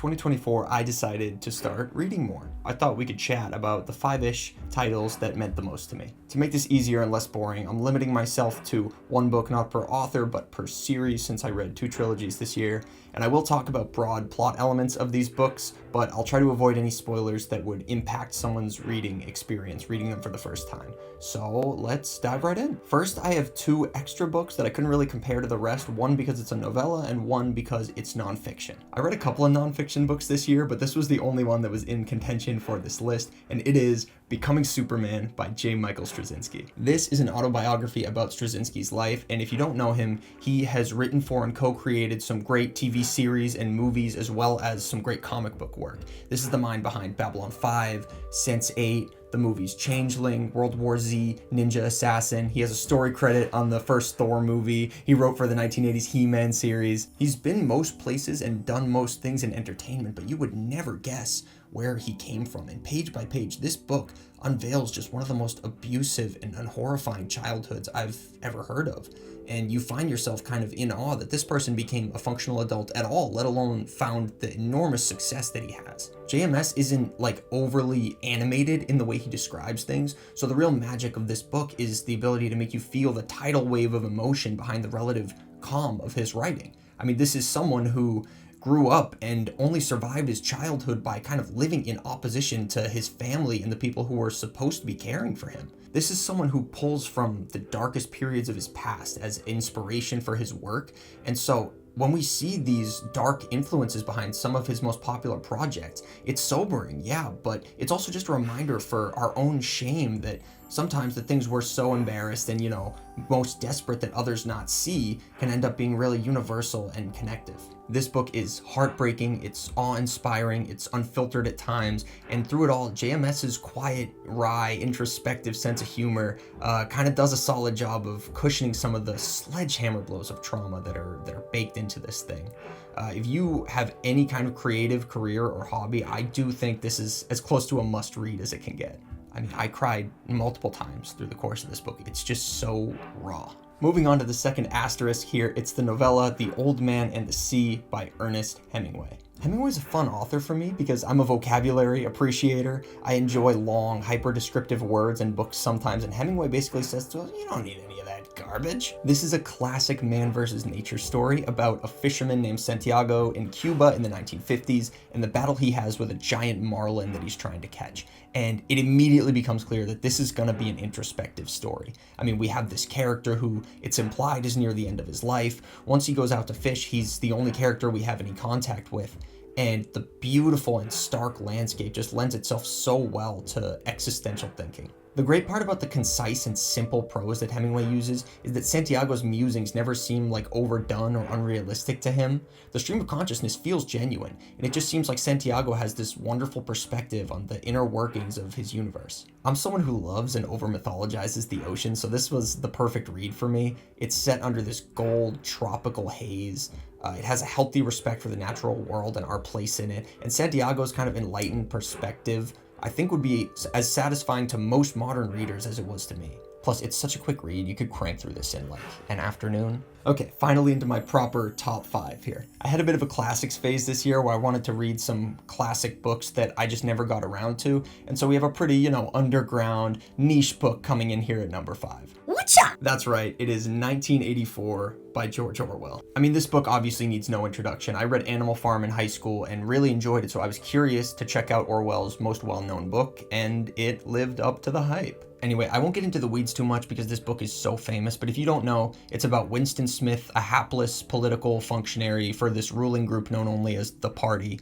2024, I decided to start reading more. I thought we could chat about the 5-ish titles that meant the most to me. To make this easier and less boring, I'm limiting myself to one book, not per author, but per series, since I read 2 trilogies this year. And I will talk about broad plot elements of these books, but I'll try to avoid any spoilers that would impact someone's reading experience, reading them for the first time. So let's dive right in. First, I have 2 extra books that I couldn't really compare to the rest, one because it's a novella and one because it's nonfiction. I read a couple of nonfiction books this year, but this was the only one that was in contention for this list, and it is Becoming Superman by J. Michael Straczynski. This is an autobiography about Straczynski's life, and if you don't know him, he has written for and co-created some great TV series and movies, as well as some great comic book work. This is the mind behind Babylon 5, Sense8, the movies Changeling, World War Z, Ninja Assassin. He has a story credit on the first Thor movie. He wrote for the 1980s He-Man series. He's been most places and done most things in entertainment, but you would never guess where he came from. And page by page, this book unveils just one of the most abusive and horrifying childhoods I've ever heard of. And you find yourself kind of in awe that this person became a functional adult at all, let alone found the enormous success that he has. JMS isn't like overly animated in the way he describes things, so the real magic of this book is the ability to make you feel the tidal wave of emotion behind the relative calm of his writing. I mean, this is someone who grew up and only survived his childhood by kind of living in opposition to his family and the people who were supposed to be caring for him. This is someone who pulls from the darkest periods of his past as inspiration for his work. And so when we see these dark influences behind some of his most popular projects, it's sobering, yeah, but it's also just a reminder for our own shame that sometimes the things we're so embarrassed and, most desperate that others not see can end up being really universal and connective. This book is heartbreaking, it's awe-inspiring, it's unfiltered at times, and through it all, JMS's quiet, wry, introspective sense of humor kind of does a solid job of cushioning some of the sledgehammer blows of trauma that are baked into this thing. If you have any kind of creative career or hobby, I do think this is as close to a must-read as it can get. I mean, I cried multiple times through the course of this book. It's just so raw. Moving on to the second asterisk here, it's the novella The Old Man and the Sea by Ernest Hemingway. Hemingway's a fun author for me because I'm a vocabulary appreciator. I enjoy long, hyper-descriptive words in books sometimes, and Hemingway basically says to us, you don't need any of that garbage. This is a classic man versus nature story about a fisherman named Santiago in Cuba in the 1950s and the battle he has with a giant marlin that he's trying to catch. And it immediately becomes clear that this is going to be an introspective story. I mean, we have this character who it's implied is near the end of his life. Once he goes out to fish, he's the only character we have any contact with. And the beautiful and stark landscape just lends itself so well to existential thinking. The great part about the concise and simple prose that Hemingway uses is that Santiago's musings never seem like overdone or unrealistic to him. The stream of consciousness feels genuine, and it just seems like Santiago has this wonderful perspective on the inner workings of his universe. I'm someone who loves and over-mythologizes the ocean, so this was the perfect read for me. It's set under this gold, tropical haze. It has a healthy respect for the natural world and our place in it, and Santiago's kind of enlightened perspective I think would be as satisfying to most modern readers as it was to me. Plus, it's such a quick read, you could crank through this in like an afternoon. Okay, finally into my proper top 5 here. I had a bit of a classics phase this year where I wanted to read some classic books that I just never got around to, and so we have a pretty, underground, niche book coming in here at number 5. Whatcha? That's right, it is 1984 by George Orwell. I mean, this book obviously needs no introduction. I read Animal Farm in high school and really enjoyed it, so I was curious to check out Orwell's most well-known book, and it lived up to the hype. Anyway, I won't get into the weeds too much because this book is so famous, but if you don't know, it's about Winston Smith, a hapless political functionary for this ruling group known only as the Party,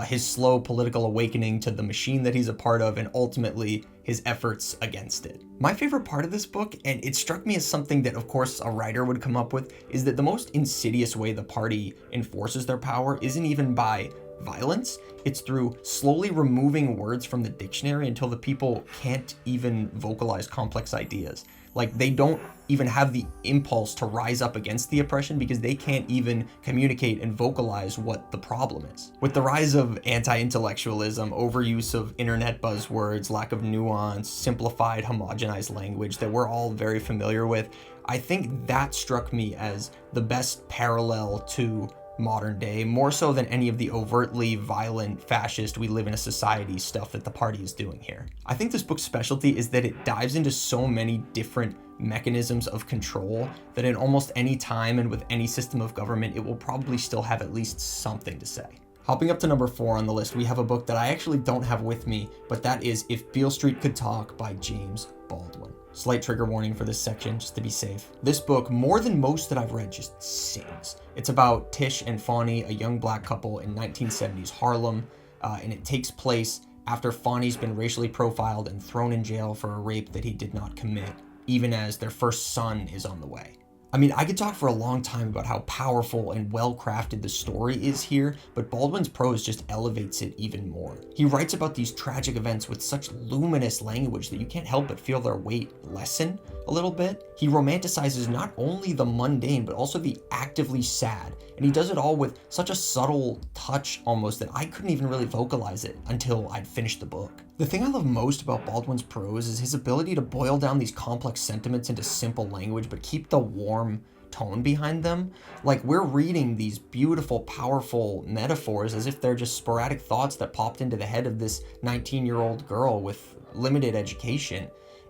his slow political awakening to the machine that he's a part of, and ultimately his efforts against it. My favorite part of this book, and it struck me as something that of course a writer would come up with, is that the most insidious way the Party enforces their power isn't even by violence, it's through slowly removing words from the dictionary until the people can't even vocalize complex ideas. Like, they don't even have the impulse to rise up against the oppression because they can't even communicate and vocalize what the problem is. With the rise of anti-intellectualism, overuse of internet buzzwords, lack of nuance, simplified, homogenized language that we're all very familiar with, I think that struck me as the best parallel to modern day, more so than any of the overtly violent, fascist, we live in a society stuff that the party is doing here. I think this book's specialty is that it dives into so many different mechanisms of control that in almost any time and with any system of government, it will probably still have at least something to say. Hopping up to number 4 on the list, we have a book that I actually don't have with me, but that is If Beale Street Could Talk by James Baldwin. Slight trigger warning for this section, just to be safe. This book, more than most that I've read, just sings. It's about Tish and Fonnie, a young black couple in 1970s Harlem, and it takes place after Fonnie's been racially profiled and thrown in jail for a rape that he did not commit, even as their first son is on the way. I mean, I could talk for a long time about how powerful and well-crafted the story is here, but Baldwin's prose just elevates it even more. He writes about these tragic events with such luminous language that you can't help but feel their weight lessen a little bit. He romanticizes not only the mundane, but also the actively sad, and he does it all with such a subtle touch almost that I couldn't even really vocalize it until I'd finished the book. The thing I love most about Baldwin's prose is his ability to boil down these complex sentiments into simple language, but keep the warm tone behind them. Like, we're reading these beautiful, powerful metaphors as if they're just sporadic thoughts that popped into the head of this 19-year-old girl with limited education.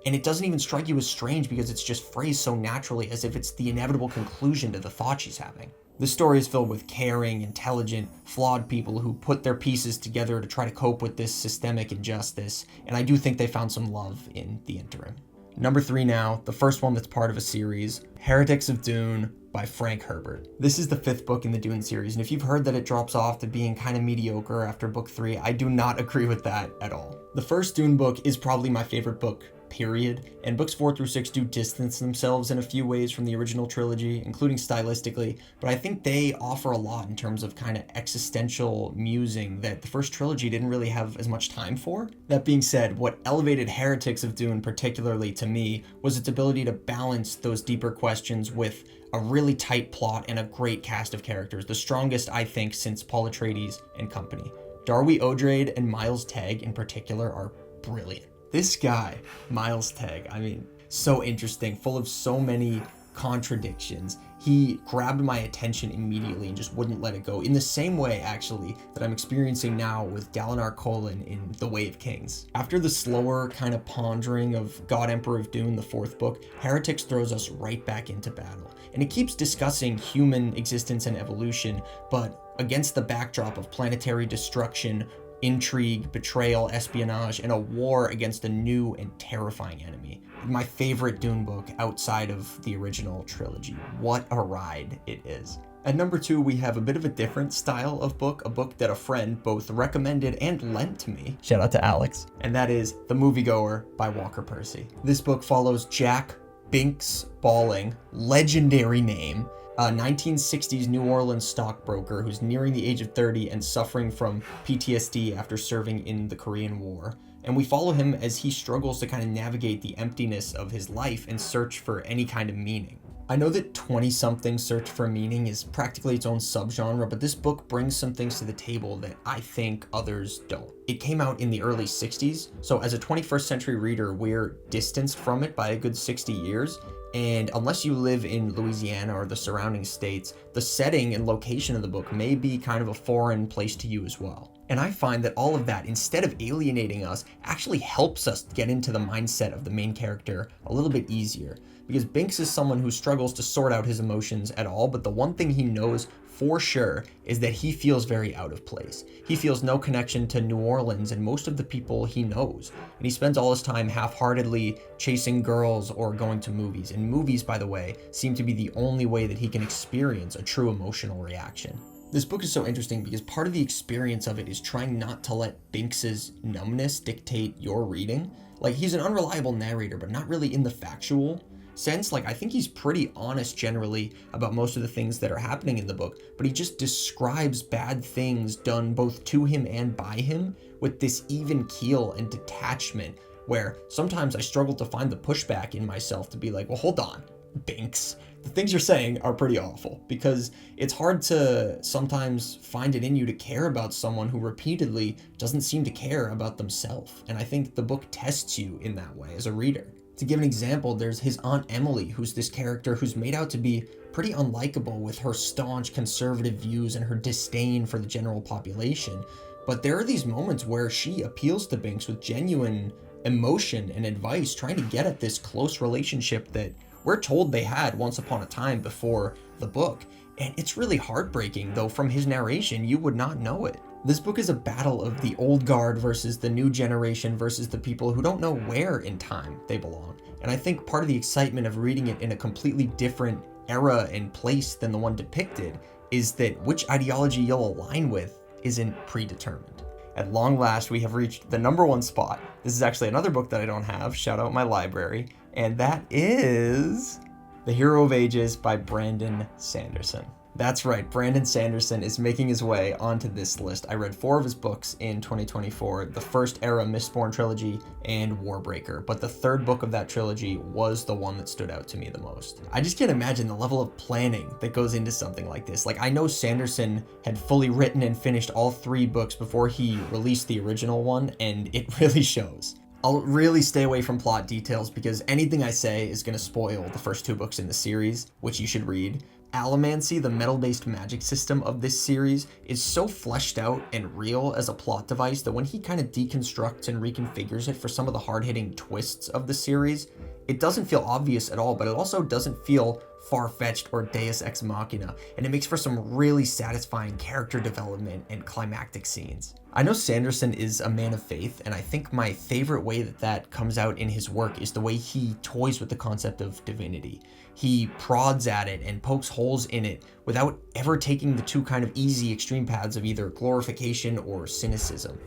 And it doesn't even strike you as strange because it's just phrased so naturally as if it's the inevitable conclusion to the thought she's having. The story is filled with caring, intelligent, flawed people who put their pieces together to try to cope with this systemic injustice, and I do think they found some love in the interim. Number 3 now, the first one that's part of a series, Heretics of Dune by Frank Herbert. This is the 5th book in the Dune series, and if you've heard that it drops off to being kind of mediocre after book 3, I do not agree with that at all. The first Dune book is probably my favorite book, period, and books 4 through 6 do distance themselves in a few ways from the original trilogy, including stylistically, but I think they offer a lot in terms of kind of existential musing that the first trilogy didn't really have as much time for. That being said, what elevated Heretics of Dune particularly to me was its ability to balance those deeper questions with a really tight plot and a great cast of characters, the strongest I think since Paul Atreides and company. Darwy Odrade and Miles Tegg in particular are brilliant. This guy, Miles Tegg, I mean, so interesting, full of so many contradictions. He grabbed my attention immediately and just wouldn't let it go, in the same way, actually, that I'm experiencing now with Dalinar Kholin in The Way of Kings. After the slower kind of pondering of God Emperor of Dune, the 4th book, Heretics throws us right back into battle. And it keeps discussing human existence and evolution, but against the backdrop of planetary destruction, intrigue, betrayal, espionage, and a war against a new and terrifying enemy. My favorite Dune book outside of the original trilogy. What a ride it is. At number 2, we have a bit of a different style of book, a book that a friend both recommended and lent to me. Shout out to Alex. And that is The Moviegoer by Walker Percy. This book follows Jack Binks Balling, legendary name, a 1960s New Orleans stockbroker who's nearing the age of 30 and suffering from PTSD after serving in the Korean War. And we follow him as he struggles to kind of navigate the emptiness of his life and search for any kind of meaning. I know that 20-something search for meaning is practically its own subgenre, but this book brings some things to the table that I think others don't. It came out in the early 60s, so as a 21st century reader, we're distanced from it by a good 60 years. And unless you live in Louisiana or the surrounding states, the setting and location of the book may be kind of a foreign place to you as well. And I find that all of that, instead of alienating us, actually helps us get into the mindset of the main character a little bit easier. Because Binks is someone who struggles to sort out his emotions at all, but the one thing he knows for sure is that he feels very out of place. He feels no connection to New Orleans and most of the people he knows. And he spends all his time half-heartedly chasing girls or going to movies. And movies, by the way, seem to be the only way that he can experience a true emotional reaction. This book is so interesting because part of the experience of it is trying not to let Binks's numbness dictate your reading. Like, he's an unreliable narrator, but not really in the factual sense. Like, I think he's pretty honest generally about most of the things that are happening in the book, but he just describes bad things done both to him and by him with this even keel and detachment, where sometimes I struggle to find the pushback in myself to be like, well, hold on, Binks. The things you're saying are pretty awful, because it's hard to sometimes find it in you to care about someone who repeatedly doesn't seem to care about themselves. And I think the book tests you in that way as a reader. To give an example, there's his Aunt Emily, who's this character who's made out to be pretty unlikable with her staunch conservative views and her disdain for the general population. But there are these moments where she appeals to Binks with genuine emotion and advice, trying to get at this close relationship that we're told they had once upon a time before the book. And it's really heartbreaking, though from his narration, you would not know it. This book is a battle of the old guard versus the new generation versus the people who don't know where in time they belong. And I think part of the excitement of reading it in a completely different era and place than the one depicted is that which ideology you'll align with isn't predetermined. At long last, we have reached the #1 spot. This is actually another book that I don't have, shout out my library, and that is The Hero of Ages by Brandon Sanderson. That's right, Brandon Sanderson is making his way onto this list. I read 4 of his books in 2024, the First Era Mistborn trilogy and Warbreaker, but the third book of that trilogy was the one that stood out to me the most. I just can't imagine the level of planning that goes into something like this. Like, I know Sanderson had fully written and finished all 3 books before he released the original one, and it really shows. I'll really stay away from plot details because anything I say is going to spoil the first 2 books in the series, which you should read. Allomancy, the metal-based magic system of this series, is so fleshed out and real as a plot device that when he kind of deconstructs and reconfigures it for some of the hard-hitting twists of the series, it doesn't feel obvious at all, but it also doesn't feel far-fetched or deus ex machina, and it makes for some really satisfying character development and climactic scenes. I know Sanderson is a man of faith, and I think my favorite way that comes out in his work is the way he toys with the concept of divinity. He prods at it and pokes holes in it without ever taking the 2 kind of easy extreme paths of either glorification or cynicism.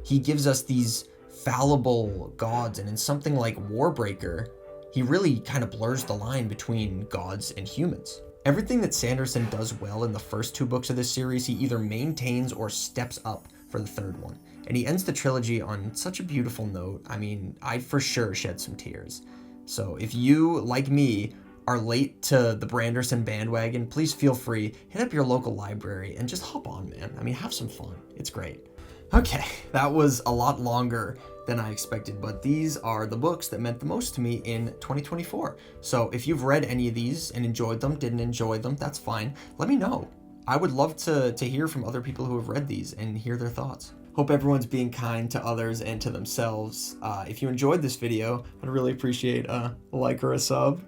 He gives us these fallible gods, and in something like Warbreaker, he really kind of blurs the line between gods and humans. Everything that Sanderson does well in the first 2 books of this series, he either maintains or steps up for the third one. And he ends the trilogy on such a beautiful note. I mean, I for sure shed some tears. So if you, like me, are late to the Branderson bandwagon, please feel free, hit up your local library and just hop on, man. I mean, have some fun. It's great. Okay, that was a lot longer than I expected, but these are the books that meant the most to me in 2024. So if you've read any of these and enjoyed them, didn't enjoy them, that's fine. Let me know. I would love to hear from other people who have read these and hear their thoughts. Hope everyone's being kind to others and to themselves. If you enjoyed this video, I'd really appreciate a like or a sub,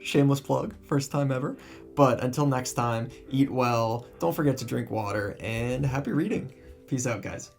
shameless plug, first time ever. But until next time, eat well, don't forget to drink water, and happy reading. Peace out, guys.